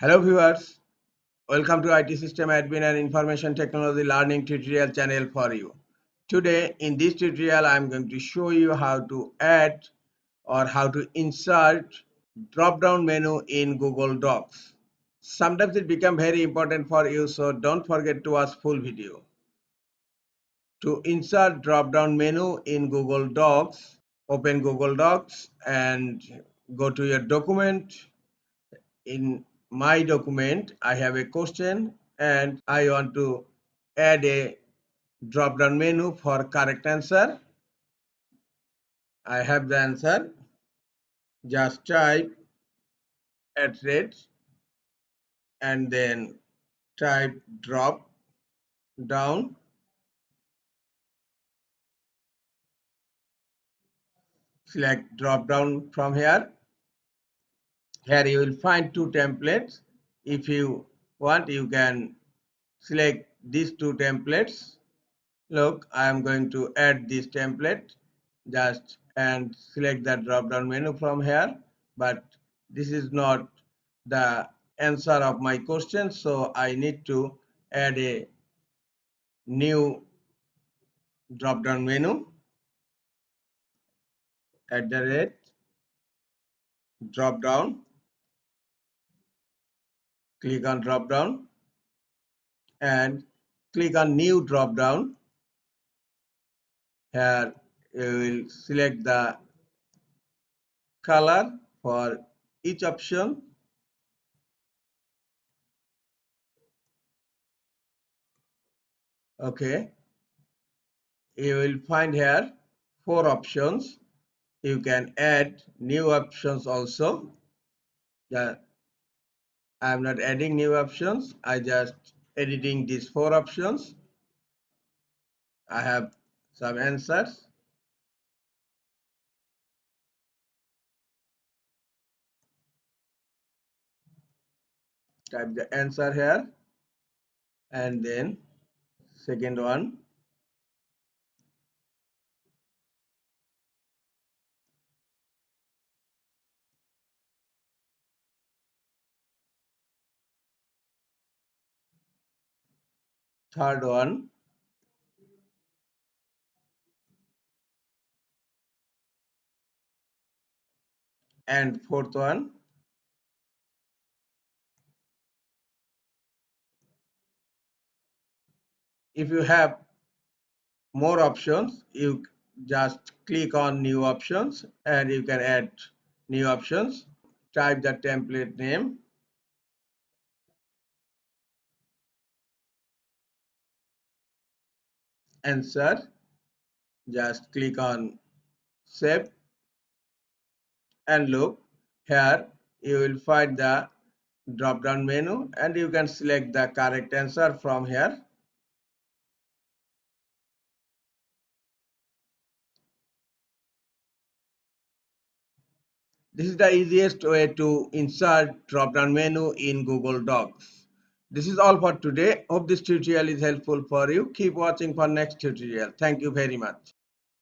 Hello viewers, welcome to IT System Admin and Information Technology Learning tutorial channel for you. Today in this tutorial I am going to show you how to add or how to insert drop down menu in Google Docs. Sometimes it becomes very important for you, so don't forget to watch full video. To insert drop down menu in Google Docs, open Google Docs and go to your document. In my document I have a question and I want to add a drop down menu for correct answer. I have the answer. Just type @ and then type drop down. Select drop down from here. Here you will find two templates. If you want, you can select these two templates. Look, I am going to add this template just and select the drop down menu from here, but this is not the answer of my question, so I need to add a new drop down menu. @ drop down, click on drop down and click on new drop down. Here you will select the color for each option. Okay, you will find here 4 options. You can add new options also. Yeah, I'm not adding new options. I just editing these 4 options. I have some answers. Type the answer here and then second one. Third one. And fourth one. If you have more options, you just click on new options and you can add new options. Type the template name. Answer. Just click on save and look here you will find the drop down menu and you can select the correct answer from here. This is the easiest way to insert drop down menu in Google Docs. This is all for today. Hope this tutorial is helpful for you. Keep watching for next tutorial. Thank you very much.